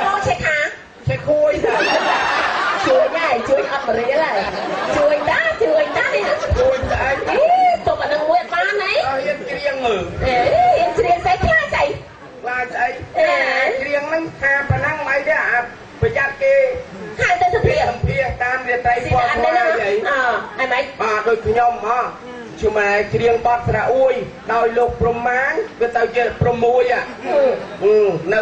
បងឆេខាឆេខួយជួយដែរជួយអត់បរិយហើយជួយដែរជួយដែរជួយស្អីទុកអានឹងមួយបានហីអត់ហ៊ានច្រៀងមើលហ៊ានច្រៀងស្អីខ្លាចស្អីខ្លាចស្អីច្រៀងហ្នឹងថាប៉ុណ្ណឹងមិនទេអាប្រយ័ត្នគេហៅទៅសុភាតាមរាត្រីពណ៌ស្វាយអីអីមិនបាទដូចខ្ញុំជួយមកច្រៀងបទស្រអួយដោយលោកព្រំមាញវាទៅជាព្រំមួយនៅ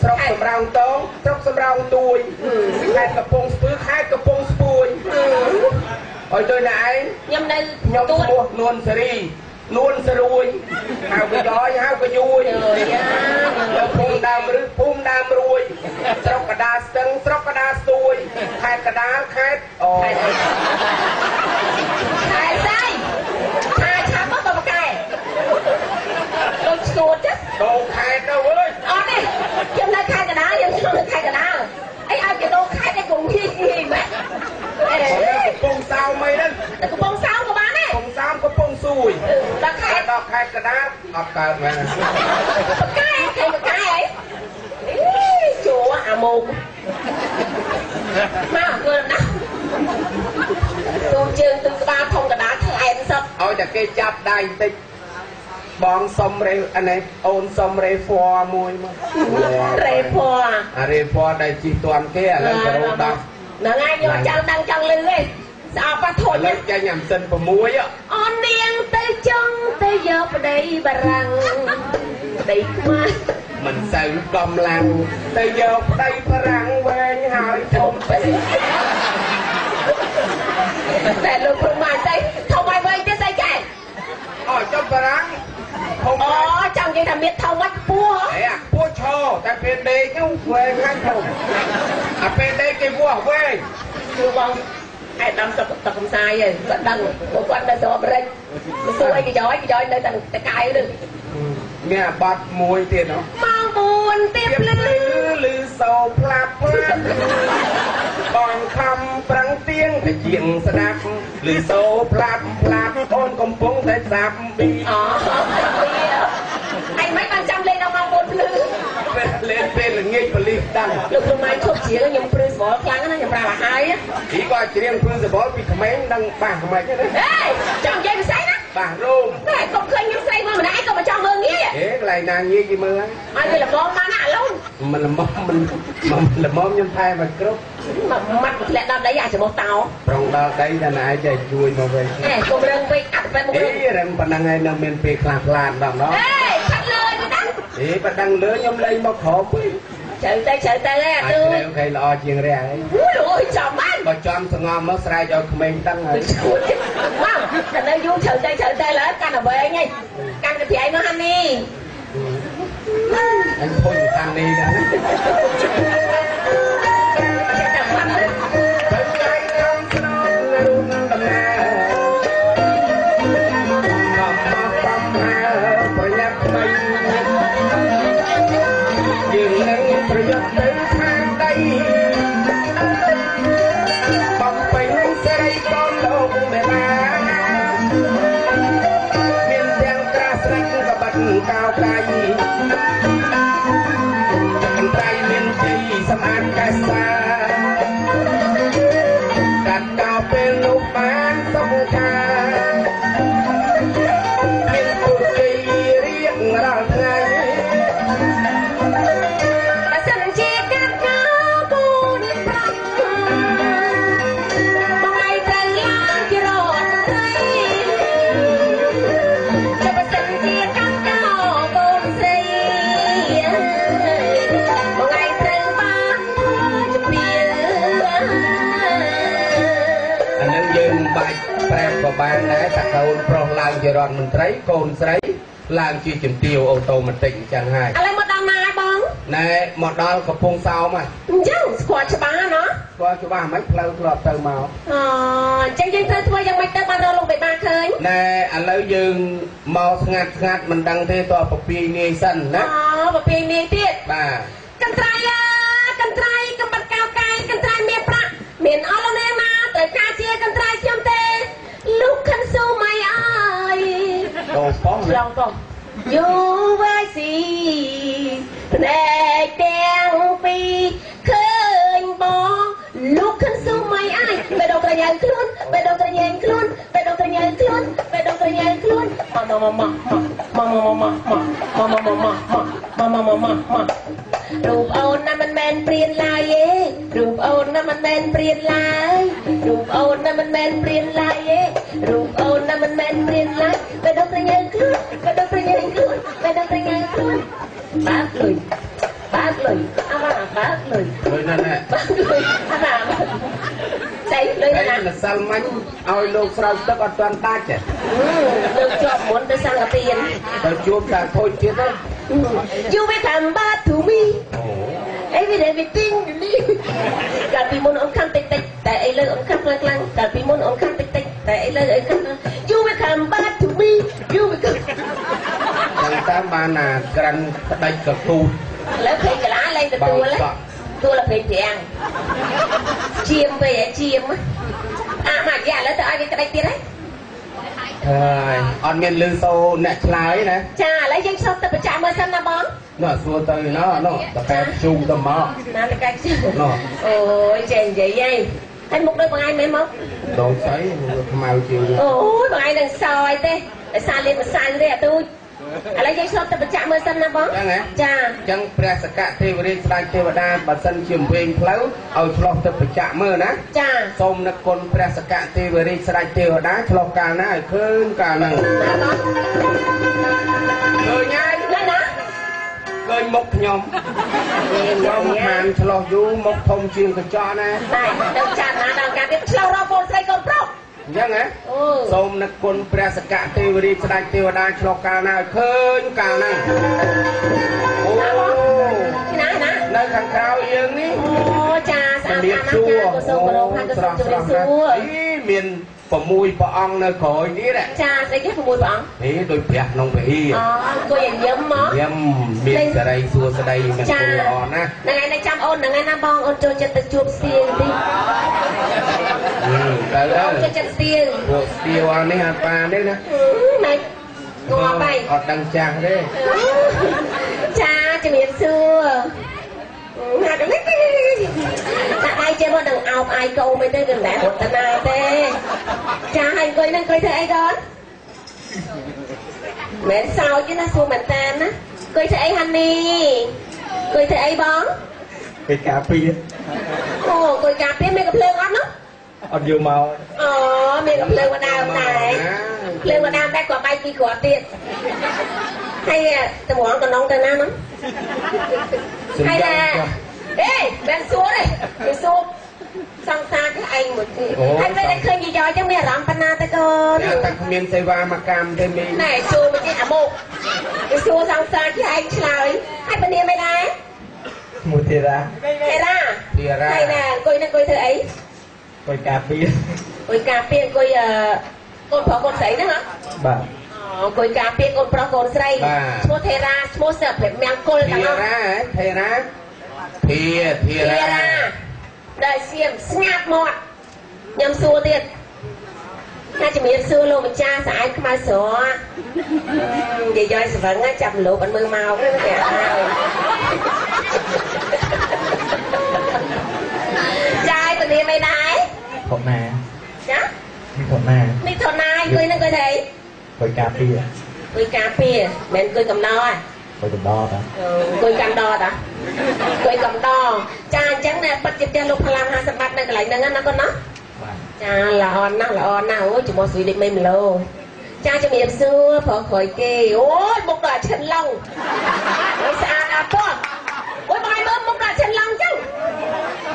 ស្រុកសំរោងតងស្រុកសំរោងទួយខេត្តកំពង់ស្ពឺខេត្តកំពង់ស្ពួយអើយទៅណែឯងខ្ញុំនៅខ្ញុំឈ្មោះនួនសេរីនួនស្រួយហៅកយ៉យហៅកយួយនៅភូមិដើមឬភូមិដើមរួយស្រុកកដាស្ទឹងស្រុកកដាស្ទួយខេត្តកដាលខេត្តខេត្តស្អីថាឆាប់មកបកែដូចស្ទួតចាដូរខេត្តទៅអើយអត់ទេខ្ញុំនៅខេត្តកដាលខ្ញុំនៅខេត្តកដាលអីឲ្យគេដូរខេត្តឯងគង់ហ៊ីម៉េចកំពង់សោមអីហ្នឹងកំពង់សោមក៏បានដែរកំពង់សោមកំពង់សួយដល់ខេត្តកដាលអត់កើតមែនបកែគេបកែអីជួអាមុកមកធ្វើណាទូជើងទូក្បាលធំកដាលថ្លែងសពឲ្យតែគេចាប់ដៃបន្តិចបងសុំរេអានេះអូនសុំរេហ្វ័រមួយមករេហ្វ័ររេហ្វ័រដែលជីទាន់គេឥឡូវទៅ10ហ្នឹងហើយយកចង់ដឹងចង់លឺទេស្អប់ប៉ាធុញចាញ់អាសិន6អូននាងទៅចង់ទៅយកប្តីបារាំងប្តីខ្មាស់មិនសូវកំឡាំងទៅយកប្តីបារាំងវែងហើយធំពេកតែលោកព្រមតែធំហើយវែងទេស្អីកែអូចុះបារាំងអូចង់និយាយថាមានធំមកពោះអេអាពោះឈរតែពេលដេកនោះវែងហើយធំអាពេលដេកគេពោះវែងគឺបងឯដំសុកតកំសាយហ្នឹងគាត់ដឹងគាត់នៅស្រុកអាមេរិកមិនសួរអីកយ៉យនៅតែកាយនឹងមានបាត់មួយទៀតហ៎ម៉ោង4ទៀតលឺសូផ្លាប់បងខំប្រឹងទៀងតែជាងស្ដាប់លឺសូផ្លាប់អូនកំពុងតែស្ដាប់ពីអូអីមិនបានចាំលេងដល់ម៉ោង4ភ្លឺលេងពេលល្ងាចបលិសដឹងលោកប្រមាញឈប់ជាងខ្ញុំព្រឺស្បល់ខ្លាំងណាស់ខ្ញុំប្រាប់ឲ្យហើយពីគាត់ច្រៀងព្រឺស្បល់ពីក្មេងដឹងបាសក្មេងទេហេចង់និយាយវិស័យណាបាសរោមតែកុំឃើញខ្ញុំស្រីមើលម្ដាយក៏មិនចង់មើលងាយហេកន្លែងណាងាយគេមើលហើយឲ្យវាល្មមបានណាឥឡូវមិនល្មមខ្ញុំថែមកគ្រប់ម៉ាត់ធ្លាក់ដល់ដីអាចច្រមុះតោប្រងដល់ដីតែណាចេះជួយមកវិញហេកុំរឹងពេកអត់បែបមករឹងប៉ុណ្ណឹងហើយនៅមានពេលខ្លះខ្លានដល់ណោះហេឆាត់លើទៅដឹងប៉ណ្ណឹងលើខ្ញុំលេងមកក្រោមវិញទៅហេទូគេល្អជាងរះហើយអូយចាំបានបើចំស្ងំមកស្រែកឲ្យក្មេងដឹងហើយមកតែនៅយូរទៅឡើយកាន់តែវែងហើយកាន់តែប្រៃមកហានីអញភុញខាងនេះដែរយើងនឹងប្រយុទ្ធទៅខាងដីបំពេញសេរីកូនលោកមេបាមានទាំងត្រាស្រេចក៏បាត់កៅកៃកន្ត្រៃមានជ័យសម្អាតកែសាកាត់កៅពេលលោកបានសុខខាមានពុទ្ធជ័យរៀងរាល់ថ្ងៃបានដែរតាកូនប្រុសឡើងជារដ្ឋមន្ត្រីកូនស្រីឡើងជាជំទាវអូតូម៉ាទិកអញ្ចឹងហើយឥឡូវមកដល់ណាហើយបងណែមកដល់កំពង់សោមហើយអញ្ចឹងស្គាល់ច្បាស់ណាស្គាល់ច្បាស់មិនផ្លូវធ្លាប់ទៅមកអូអញ្ចឹងយើងត្រូវធ្វើយ៉ាងម៉េចទៅបានរកលោកបេបាឃើញណែឥឡូវយើងមកស្ងាត់មិនដឹងទេតើពពាយនាយសិនណាអូពពាយនាយទៀតបាទកន្ត្រៃកំបាត់កៅកែកន្ត្រៃមានប្រាក់មានអស់លោកនាងណាត្រូវការជាកន្ត្រៃខ្ញុំទេលោកខិនស៊ូម៉ៃអើយដូរប៉ងឆ្លងប៉ងយូវ៉ៃស៊ីភ្នែកទាំង ខ្លួនបេះដូងត្រញែងខ្លួនបេះដូងត្រញែងខ្លួនបេះដូងត្រញែងខ្លួនរូបអូនណាមិនមែនព្រានឡើយទេរូបអូនណាមិនមែនព្រានឡើយរូបអូនណាមិនមែនព្រានឡើយទេរូបអូនណាមិនមែនព្រានឡើយបេះដូងត្រញែងខ្លួនបេះដូងត្រញែងខ្លួនបេះដូងត្រញែងខ្លួនបើកលុយអមបើកលុយ លុយណាស់ណា បើកលុយអមចៃលុយណាស់ ម្សិលមិញឲ្យលោកស្រោចទឹកអត់ទាន់ដាច់ទេ លើកជាប់មុនទៅសង្កទាន ទៅជួបតែខូចទៀតទៅ You will come back to me everything កាលពីមុនអូនខំតិចតែឥឡូវអូនខំខ្លាំងកាលពីមុនអូនខំតិចតែឥឡូវអូនខំ You will come back to me you will come ចឹងតាមបានណាក្រាន់ផ្ដាច់កគូត ឥឡូវភេកកលាឡើងទទួលទួលភេកប្រាំងជាមទៅឯជាមអាមកយ៉ាឥឡូវទៅឲ្យគេក្តាច់ទៀតហើយ ហើយអត់មានលឺសូអ្នកឆ្លើយណា ចាឥឡូវយើងឈប់ទៅប្រចាំមើលសិនណាបង នោះសួរទៅណោះតកែជូងទៅមក ណាតកែជូងអូយចេះនិយាយហើយមុខដូចបងឯងមែនមក ដូនស្អីខ្មៅជាង អូយបងឯងនឹងសអីទេតែសារលៀនម្សៅទេអាទូចឥឡូវយើងឈប់ទៅប្រចាំមើលសិនណាបងចា ចឹងព្រះសកៈទេវរាជស្ដេចទេវតាបើសិនជាវែងផ្លូវឲ្យឆ្លោះទៅប្រចាក់មើលណា ចា សូមនឹកគុណព្រះសកៈទេវរាជស្ដេចទេវតាឆ្លោះកាលណាឲ្យឃើញកាលហ្នឹងឃើញហើយណាឃើញមុខខ្ញុំខានឆ្លោះយូរមុខធំជាងកញ្ចក់ណា តែដល់ចាត់ណាដល់ការទៀតឆ្លោះរកកូនស្រីកូនប្រុស អញ្ចឹងហ៎សូមនឹកគុណព្រះសកៈទេវរាជស្ដេចទេវតាឆ្លោះកាលណាឲ្យឃើញកាលហ្នឹងអូ ណានៅខាងក្រៅយើងនេះ អូចាស្អាតណាស់ចាកុសលបរោខាងកុសលជម្រាបសួរ មាន6ព្រះអង្គនៅក្រោយនេះចា ចាស្អីគេ6ព្រះអង្គ ដូចព្រះក្នុងវិហារ អូអង្គុយញឹមមក ញឹមមានសេរីសួស្ដីមានគុណល្អណាស់ ហ្នឹងហើយចាំអូនហ្នឹងហើយណាបងអូនចូលចិត្តទៅជួបស្ទៀងតិច ទៅ ចូលចិត្តស្ទៀង ពួកស្ទៀវអានេះអត់បានទេណា ម៉េចងល់បៃ អត់ដឹងចាស់ទេ ចាជំរាបសួរណាកលិចដាក់ដៃចេះមកនឹងអោបអាយកោមិនទៅគឺមិនដែររត់តាទេចាហើយអង្គុយនឹងអង្គុយធ្វើអីកូនមិនសោចទេណាសួរមែនតាណាអង្គុយធ្វើអីហានីអង្គុយធ្វើអីបង ពេលការពារ អូអង្គុយការពារមានកំភ្លើងអត់នោះ អត់យកមក អូមានកំភ្លើងមកដើមដែរភ្លើងមកដើមដែរក៏បាយពីគ្រាប់ទៀតហើយតម្រងកណ្ដងទៅណានោះហើយណាអេបែនសួរទេសួរសង្សារគឺឯងមួយទៀតហើយពេលដែលឃើញយាយចឹងមានអារម្មណ៍ប៉ុណ្ណាទៅកូន តែគ្មានសេវាមកកម្មទេមី ណែសួរមកទៀតអាមុខគឺសួរសង្សារគឺឯងឆ្លើយហើយពនាមិនដែរ មួយធីរ៉ា ហើយណាអង្គុយនឹងអង្គុយធ្វើអី អង្គុយការពារ អង្គុយការពារអង្គុយកូនប្រុសកូនស្រីហ្នឹងហ៎ បាទ អង្គុយការពារកូនប្រុសកូនស្រីឈ្មោះធីរ៉ាឈ្មោះសិភមង្គលទាំងអស់ ធីរ៉ាដែលសៀមស្ងាត់មាត់ខ្ញុំសួរទៀតថាជំរាបសួរលោកម្ចាស់ស្អាតខ្មៅស្រនិយាយស្វឹងចាប់លោកអត់មើលមកទេតែហើយចាយពនាមិនដែរ ធំណា ចា នេះធំណា នេះធនណាអង្គុយនឹងអង្គុយធ្វើអី អង្គុយការពារ អង្គុយការពារមិនអង្គុយកំណោហ៎ អង្គុយកំដរតា អង្គុយកំដរតាអង្គុយកំដរចាអញ្ចឹងណែប៉ិតជាផ្ទះលោកផល្លាមហាសម្បត្តិនៅកន្លែងហ្នឹងណាកូនណា ចាល្អណាស់អូយជាមួយស្វីដេកមិនឡូចាជំរាបសួរប្រុសក្រោយគេអូយមុខដល់ឈិនឡុងអូយស្អាតអត់ទោះអូយបាយមើលមុខដល់ឈិនឡុងចឹង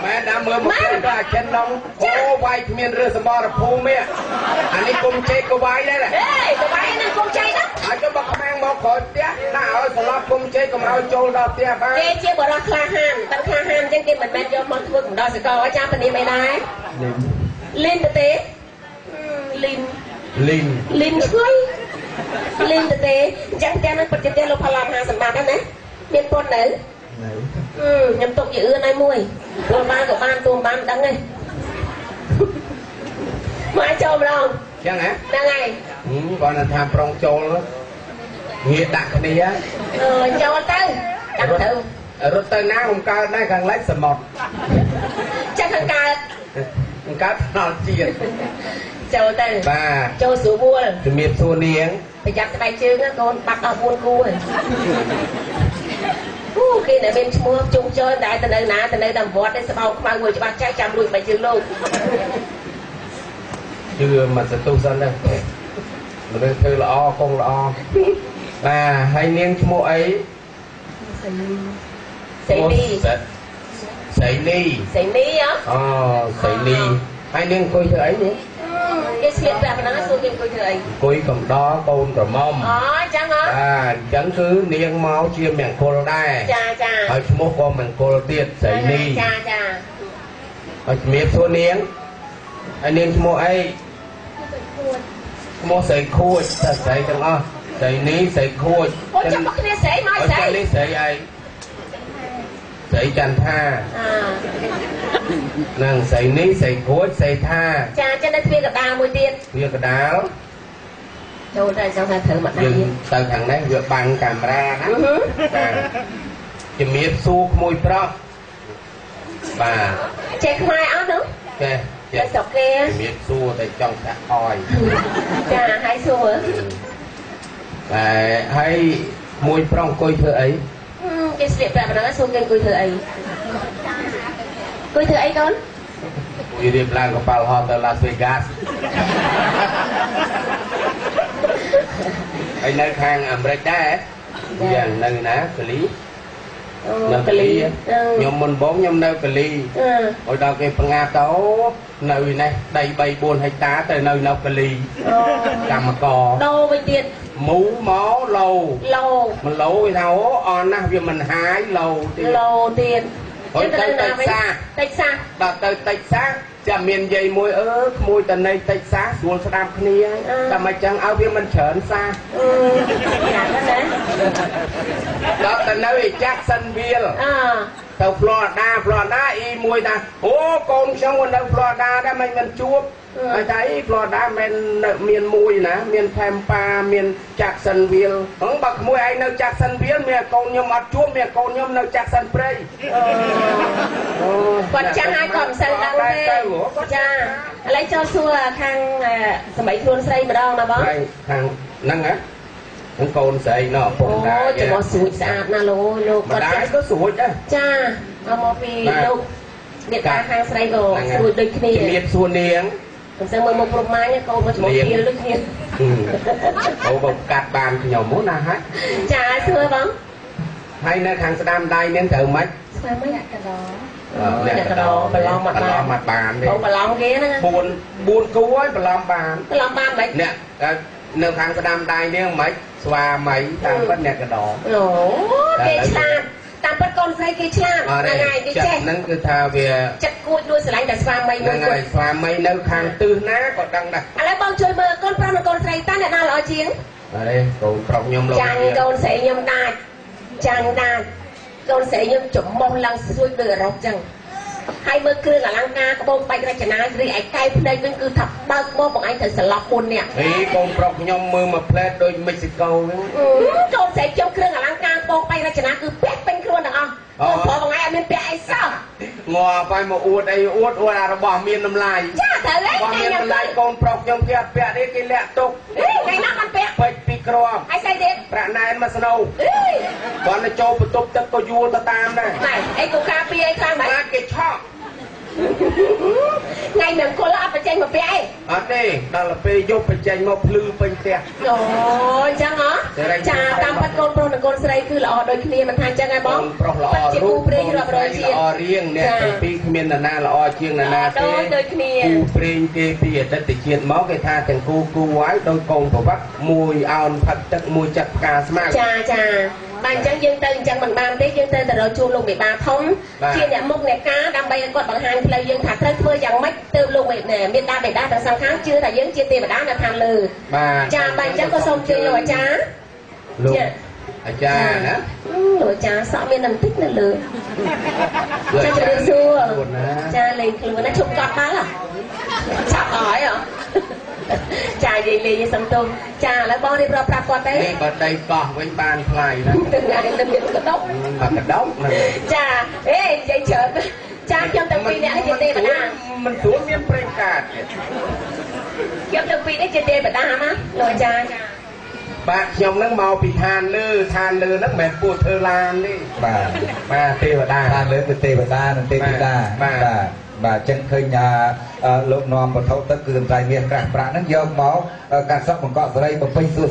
ម៉ែដើមមើលមកដល់ចិនឡុងអូវាយគ្មានរើសមរភូមិទេអានេះគុំជេកក៏វាយដែរ អេក៏បាយនឹងគុំចៃណា ហើយចុះមកខ្មាំងមកក្រោយផ្ទះដាក់ឲ្យស្លាប់គុំជេកកុំឲ្យចូលដល់ផ្ទះបាន គេជាបរិះក្លាហានតែក្លាហានចឹងគេមិនមែនយកមកធ្វើកំដរសកលចាពនេះមិនដែរលីនទៅទេលីនឆ្ងុយលីនទៅទេអញ្ចឹងផ្ទះនឹងពិតជាផ្ទះលោកផល្លាមហាសម្បត្តិហ្នឹងណាមានពន្ធនៅខ្ញុំទុកជាអឿនឲ្យមួយចូលបានក៏បានទួមបានដឹងទេមកចូលម្ដង ចឹងហ៎ ហ្នឹងហើយ គាត់ថាប្រុងចូលងារដាក់គ្នា ចូលទៅដាក់ទៅ រត់ទៅណាខ្ញុំកើតដែរខាងលិចសមុទ្រ ចឹងខាងកើត កាត់ដល់ទៀត ចូលទៅ បាទ ចូលស្រួលបួល ជំរាបសួរនាង ប្រយ័ត្នស្បែកជើងណាកូនបាត់ដល់4គូហើយអូគេដែលមានឈ្មោះជុំចូលតែទៅនៅណាទៅនៅតាមវត្តឯស្បោកខ្មៅមួយច្បាស់ចាស់ចាំរួចស្បែកជើងលោក ជឿមកសតុសិនទៅមនុស្សធ្វើល្អកងល្អបាទហើយនាងឈ្មោះអី ស្រីនី ស្រីនី ស្រីនីហ៎ អូស្រីនីហើយនាងអង្គុយធ្វើអីនេះ គេស្លៀកពាក់ប៉ុណ្ណឹងសួរគេអង្គុយធ្វើអី អង្គុយកំដរកូនក្រមុំ អូអញ្ចឹងហ៎ បាទអញ្ចឹងគឺនាងមកជាមង្គលដែរ ចាចា ហើយឈ្មោះក៏មង្គលទៀតស្រីនី ចាចា ហើយជំរាបសួរនាងហើយនាងឈ្មោះអីឈ្មោះស្រីខួចតែស្រីទាំងអស់ស្រីនីស្រីខួច អូចាំមកគ្នាស្រីមកស្រី នេះស្រីអីស្រីចន្ទថា នឹងស្រីនេះស្រីខួចស្រីថា ចាចឹងនៅទ្វារកដាលមួយទៀត វាកដាល ចូលទៅចង់ថាត្រូវមកដៃ យើងទៅខាងនេះវាបាំងកាមេរ៉ាណាបាទជំរាបសួរក្មួយប្រុសបាទ ចេះខ្មែរអត់នោះ ចេះ ចេះស្រុកគេ ជំរាបសួរតែចង់ថាអយ ចាហើយសួរ តែហើយមួយប្រុសអង្គុយធ្វើអី គេស្លៀកពាក់ប៉ុណ្ណឹងសួរគេអង្គុយធ្វើអីអង្គុយធ្វើអីកូន វារៀបឡើងកប៉ាល់ហោះទៅ Las Vegas ហើយនៅខាងអាមេរិកដែរវានៅណាកាលី នៅកាលីខ្ញុំមុនបងខ្ញុំនៅកាលីឲ្យដល់គេបង្ងាតោនៅនេះដី 3-4 ហិកតាទៅនៅកាលីកម្មករ ដូរវិញទៀត មូមកឡូ ឡូ មកឡូគេថាអូអន់ណាស់វាមិនហាយឡូទៀត ឡូទៀត ហើយទៅតិចសាដល់ទៅតិចសាចាំមាននិយាយមួយក្មួយតនៃតិចសាស្រួលស្ដាប់គ្នាតែមិនចឹងឲ្យវាមិនច្រើនសាយ៉ាងណា ដល់ទៅនៅឯចាក់សិនវាលទៅ Florida អ៊ីមួយថាអូកូនខ្ញុំក៏នៅ Florida ដែរមិនជួបហើយថាអី Florida មិនមានមួយណាមាន Tampa មាន Jacksonville ហ្នឹងបើក្មួយឯងនៅ Jacksonville មានកូនខ្ញុំអត់ជួបមានកូនខ្ញុំនៅ Jackson ព្រៃគាត់ចាស់ហើយគាត់មិនសូវដឹងទេចាឥឡូវចូលសួរខាងសម្បៃខ្លួនស្រីម្ដងណាបង ខាងហ្នឹងហ៎ហ្នឹងកូនស្រីណោះពុកដែរ អូចាំមកស្រួចស្អាតណាស់លោកគាត់ ដែរក៏ស្រួចដែរ ចាមកពីលោកអ្នកតាខាងស្រីក៏ស្រួចដូចគ្នាជំរាបសួរនាង មិនសូវមើលមុខព្រមម៉ាញកូនមកឈ្មោះគៀលដូចគ្នា អូក៏កាត់បានខ្ញុំមកណាហើយ ចាសួរបង ហើយនៅខាងស្ដាំដៃនាងត្រូវម៉េច ស្ដាំមិនកដោ អ្នកកដោប្រឡំមកបានទេ អូប្រឡំគេណា 4គូហើយប្រឡំបាន ប្រឡំបានមិន អ្នកនៅខាងស្ដាំដៃនាងម៉េចស្វាមីតាមពិតអ្នកកដោ អូគេឆ្លាតតាមពិតកូនស្រីគេឆ្លាតហ្នឹងហើយគេចេះ ហ្នឹងគឺថាវា ចិត្តគួចនួយស្រឡាញ់តែស្វាមីមួយ ហ្នឹងហើយស្វាមីនៅខាងទិសណាក៏ដឹងដែរ ឥឡូវបងជួយមើលកូនប្រុសនិងកូនស្រីតើអ្នកណាល្អជាង អរេកូនប្រុសខ្ញុំលោក ចាញ់កូនស្រីខ្ញុំដាច់ចាញ់ដាច់កូនស្រីខ្ញុំចំមុះឡើងស្រួយដូចរ៉ុកចឹងហើយមើលគ្រឿងអលង្ការក្បូរក្បាច់រចនារីឯកែភ្នែកវិញគឺថាបើកមកបងឯងត្រូវសន្លប់4នាក់ ហេកូនប្រុសខ្ញុំមើលមួយផ្លែតដូចមិចស៊ីកូហ្នឹង កូនស្រីខ្ញុំគ្រឿងអលង្ការក្បូរក្បាច់រចនាគឺពាក់ពេញខ្លួនទាំងអស់កូនប្រុសបងឯងអត់មានពាក់អីសោះ ងាប់ហើយមកអួតអីអួតអារបស់មានតម្លៃ ចាត្រូវហើយ របស់មានតម្លៃកូនប្រុសខ្ញុំគេអត់ពាក់ទេគេលាក់ទុក ថ្ងៃណាបានពាក់ ពេជ្រពីរគ្រាប់ ហើយស្អីទៀត ប្រាក់ណែនមកស្នូគាត់ទៅចូលបន្ទប់ទឹកក៏យួរទៅតាមដែរ ណែអីកូកាពីអីខ្លាំងដែរ គេឆក់ ថ្ងៃមង្គលអត់បញ្ចេញមកពាក់អី អត់ទេដល់ទៅពេលយប់បញ្ចេញមកភ្លឺពេញផ្ទះ អូអញ្ចឹងហ៎ចាតាមបាត់កូនប្រុសនិងកូនស្រីគឺល្អដូចគ្នាមិនថាអញ្ចឹងហ៎បង ប្រុសល្អរូបព្រេងរាប់រយជាតិល្អរៀងអ្នកទាំងពីរគ្មាននរណាល្អជាងនរណាទេ ដូចគ្នា គូព្រេងគេពីអតីតជាតិមកគេថាទាំងគូហើយដោយកូនប្រវត្តិមួយអោនផឹកទឹកមួយចាត់ផ្កាស្មៅ ចាចាបាទអញ្ចឹងយើងទៅអញ្ចឹងមិនបានទេយើងទៅរកជួបលោកមេបាធំជាអ្នកមុខអ្នកការដើម្បីឲ្យគាត់បង្ហាញផ្លូវយើងថាត្រូវធ្វើយ៉ាងម៉េចទៅលោកមេមានតាបេតាទាំងសងខាងជឿថាយើងជាទេវតានៅខាងលើចាបាទអញ្ចឹងក៏សូមជឿលោកអាចារ្យ លោកអាចារ្យណា លោកអាចារ្យសក់មានបន្តិចនៅលើចាជម្រាបសួរចាលេងខ្លួនណាជប់កត់បាល់ឆាប់អើយចានិយាយលេងសំទុំចាឥឡូវបងរៀបរាប់ប្រាប់គាត់ទៅ នេះបើដីកោះវិញបានថ្លៃណាស់ ទៅថ្ងៃទៅមានកដុក មកកដុក ចាអេនិយាយច្រើន cha trong từng phi này chỉ tê bả đa mình xuống miếng prem card trong từng phi này chỉ tê bả đa má rồi cha bạn nhom nó màu bị than lư nó mệt pua thơ lan đi bà tê bả đa than lư tê bả đa tê bả đa bà chân khơi nhà lộn nòm một thâu tất cứ trai miền cả nó dơ máu cả sóc một cọ dưới đây một phênh